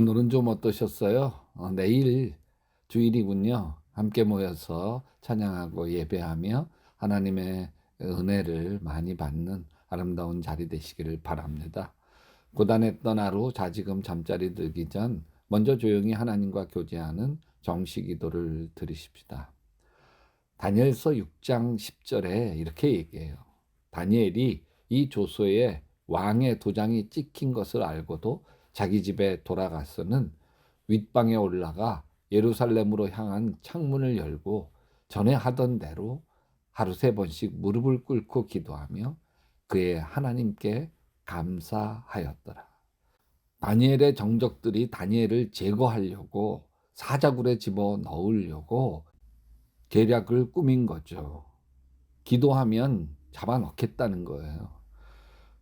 오늘은 좀 어떠셨어요? 내일 주일이군요. 함께 모여서 찬양하고 예배하며 하나님의 은혜를 많이 받는 아름다운 자리 되시기를 바랍니다. 고단했던 하루 자지금 잠자리 들기 전 먼저 조용히 하나님과 교제하는 정식 기도를 드리십시다. 다니엘서 6장 10절에 이렇게 얘기해요. 다니엘이 이 조서에 왕의 도장이 찍힌 것을 알고도 자기 집에 돌아가서는 윗방에 올라가 예루살렘으로 향한 창문을 열고 전에 하던 대로 하루 3번씩 무릎을 꿇고 기도하며 그의 하나님께 감사하였더라. 다니엘의 정적들이 다니엘을 제거하려고 사자굴에 집어 넣으려고 계략을 꾸민 거죠. 기도하면 잡아넣겠다는 거예요.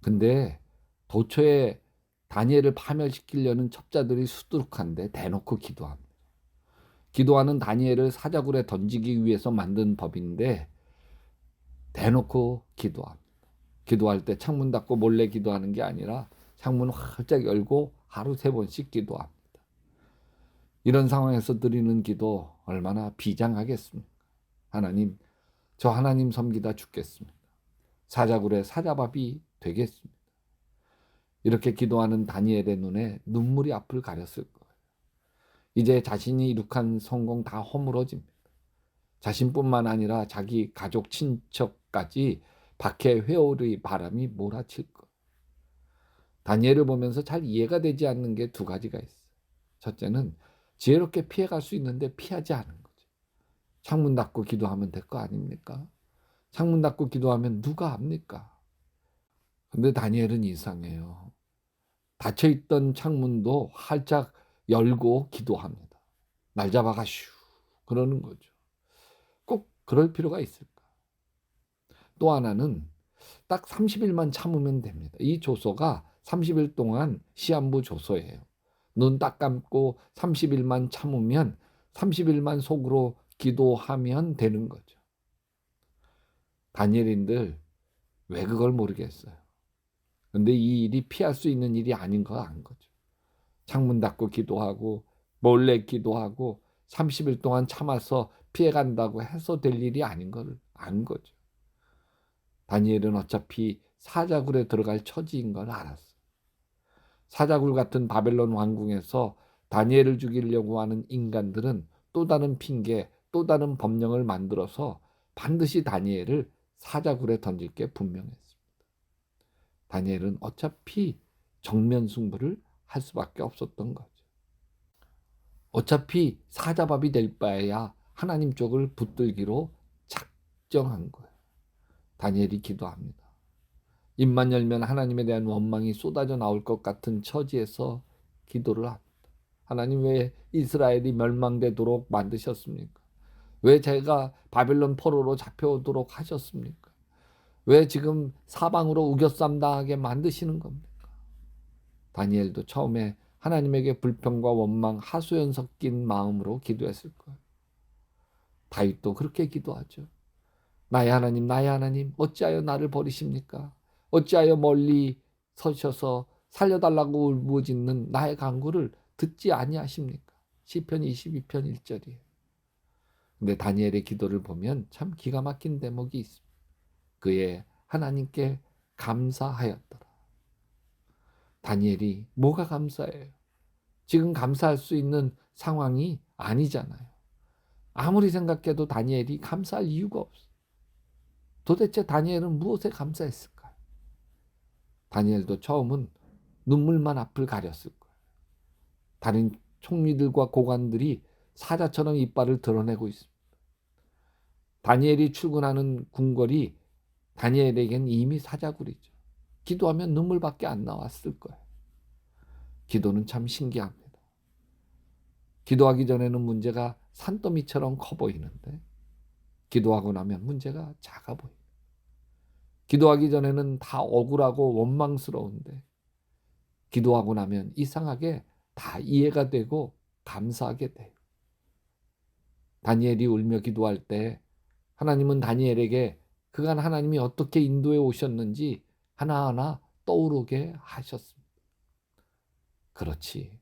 근데 도처에 다니엘을 파멸시키려는 첩자들이 수두룩한데 대놓고 기도합니다. 기도하는 다니엘을 사자굴에 던지기 위해서 만든 법인데 대놓고 기도합니다. 기도할 때 창문 닫고 몰래 기도하는 게 아니라 창문 활짝 열고 하루 3번씩 기도합니다. 이런 상황에서 드리는 기도 얼마나 비장하겠습니까? 하나님, 저 하나님 섬기다 죽겠습니다. 사자굴에 사자밥이 되겠습니다. 이렇게 기도하는 다니엘의 눈에 눈물이 앞을 가렸을 거예요. 이제 자신이 이룩한 성공 다 허물어집니다. 자신뿐만 아니라 자기 가족 친척까지 박해 회오리 바람이 몰아칠 거예요. 다니엘을 보면서 잘 이해가 되지 않는 게 2가지가 있어요. 첫째는 지혜롭게 피해갈 수 있는데 피하지 않은 거죠. 창문 닫고 기도하면 될 거 아닙니까? 창문 닫고 기도하면 누가 합니까? 근데 다니엘은 이상해요. 닫혀있던 창문도 활짝 열고 기도합니다. 날 잡아가 슈 그러는 거죠. 꼭 그럴 필요가 있을까? 또 하나는 딱 30일만 참으면 됩니다. 이 조서가 30일 동안 시한부 조서예요. 눈 딱 감고 30일만 참으면 30일만 속으로 기도하면 되는 거죠. 다니엘인들 왜 그걸 모르겠어요. 근데 이 일이 피할 수 있는 일이 아닌 거 안 거죠. 창문 닫고 기도하고 몰래 기도하고 30일 동안 참아서 피해간다고 해서 될 일이 아닌 걸 안 거죠. 다니엘은 어차피 사자굴에 들어갈 처지인 걸 알았어요. 사자굴 같은 바벨론 왕궁에서 다니엘을 죽이려고 하는 인간들은 또 다른 핑계, 또 다른 법령을 만들어서 반드시 다니엘을 사자굴에 던질 게 분명했습니다. 다니엘은 어차피 정면 승부를 할 수밖에 없었던 거죠. 어차피 사자밥이 될 바에야 하나님 쪽을 붙들기로 작정한 거예요. 다니엘이 기도합니다. 입만 열면 하나님에 대한 원망이 쏟아져 나올 것 같은 처지에서 기도를 합니다. 하나님, 왜 이스라엘이 멸망되도록 만드셨습니까? 왜 제가 바벨론 포로로 잡혀오도록 하셨습니까? 왜 지금 사방으로 우겨쌈 당하게 만드시는 겁니까? 다니엘도 처음에 하나님에게 불평과 원망, 하소연 섞인 마음으로 기도했을 거예요. 다윗도 그렇게 기도하죠. 나의 하나님, 어찌하여 나를 버리십니까? 어찌하여 멀리 서셔서 살려달라고 울부짖는 나의 간구를 듣지 아니하십니까? 시편 22편 1절이에요. 근데 다니엘의 기도를 보면 참 기가 막힌 대목이 있습니다. 그의 하나님께 감사하였더라. 다니엘이 뭐가 감사해요? 지금 감사할 수 있는 상황이 아니잖아요. 아무리 생각해도 다니엘이 감사할 이유가 없어요. 도대체 다니엘은 무엇에 감사했을까요? 다니엘도 처음은 눈물만 앞을 가렸을 거예요. 다른 총리들과 고관들이 사자처럼 이빨을 드러내고 있습니다. 다니엘이 출근하는 궁궐이 다니엘에겐 이미 사자굴이죠. 기도하면 눈물밖에 안 나왔을 거예요. 기도는 참 신기합니다. 기도하기 전에는 문제가 산더미처럼 커 보이는데 기도하고 나면 문제가 작아 보입니다. 기도하기 전에는 다 억울하고 원망스러운데 기도하고 나면 이상하게 다 이해가 되고 감사하게 돼요. 다니엘이 울며 기도할 때 하나님은 다니엘에게 그간 하나님이 어떻게 인도해 오셨는지 하나하나 떠오르게 하셨습니다. 그렇지.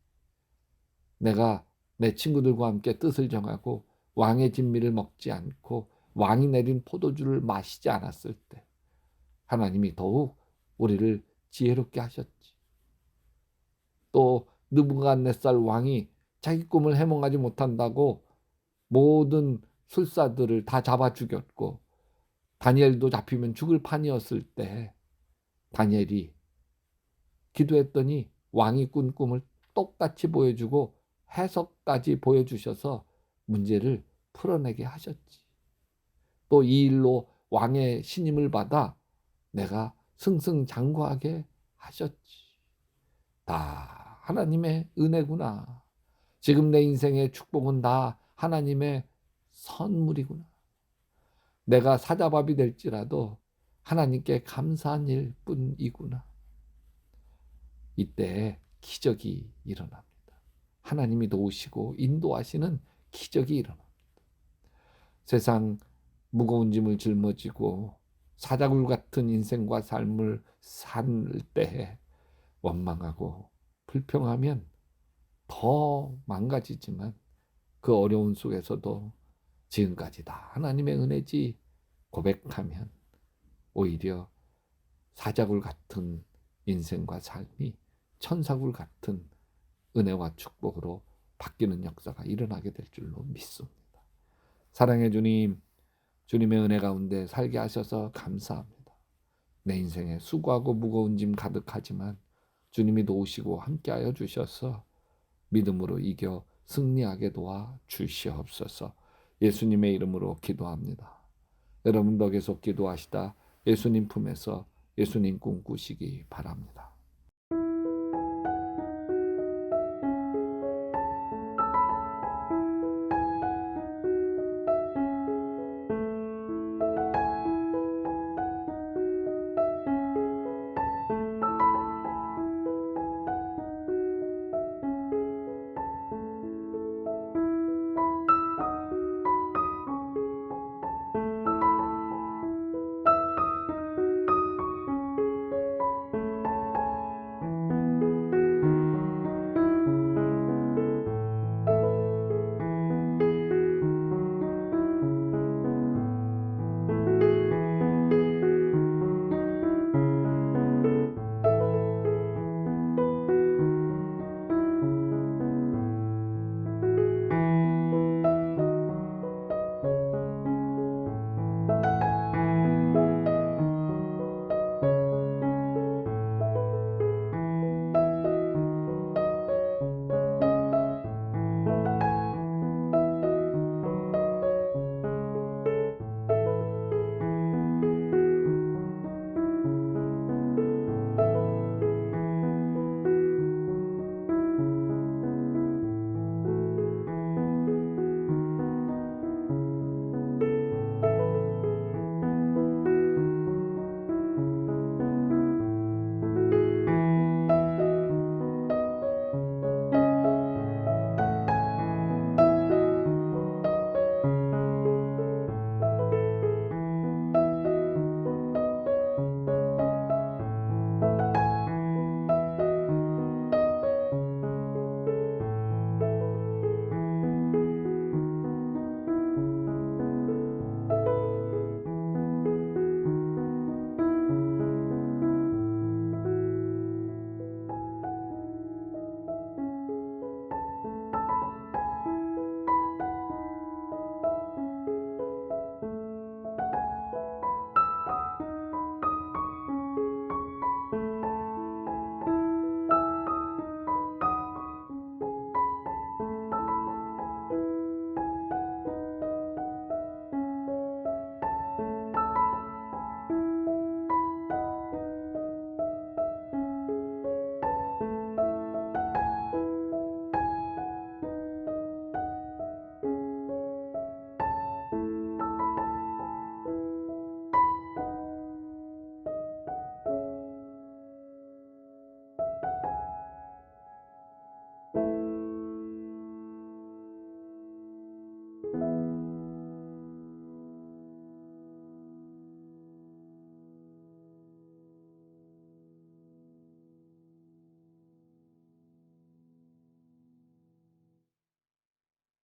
내가 내 친구들과 함께 뜻을 정하고 왕의 진미를 먹지 않고 왕이 내린 포도주를 마시지 않았을 때 하나님이 더욱 우리를 지혜롭게 하셨지. 또 느부갓네살 왕이 자기 꿈을 해몽하지 못한다고 모든 술사들을 다 잡아 죽였고 다니엘도 잡히면 죽을 판이었을 때 다니엘이 기도했더니 왕이 꾼 꿈을 똑같이 보여주고 해석까지 보여주셔서 문제를 풀어내게 하셨지. 또 이 일로 왕의 신임을 받아 내가 승승장구하게 하셨지. 다 하나님의 은혜구나. 지금 내 인생의 축복은 다 하나님의 선물이구나. 내가 사자밥이 될지라도 하나님께 감사한 일뿐이구나. 이때 기적이 일어납니다. 하나님이 도우시고 인도하시는 기적이 일어납니다. 세상 무거운 짐을 짊어지고 사자굴 같은 인생과 삶을 살 때에 원망하고 불평하면 더 망가지지만 그 어려운 속에서도 지금까지 다 하나님의 은혜지 고백하면 오히려 사자굴 같은 인생과 삶이 천사굴 같은 은혜와 축복으로 바뀌는 역사가 일어나게 될 줄로 믿습니다. 사랑의 주님, 주님의 은혜 가운데 살게 하셔서 감사합니다. 내 인생에 수고하고 무거운 짐 가득하지만 주님이 도우시고 함께하여 주셔서 믿음으로 이겨 승리하게 도와 주시옵소서. 예수님의 이름으로 기도합니다. 여러분도 계속 기도하시다 예수님 품에서 예수님 꿈꾸시기 바랍니다.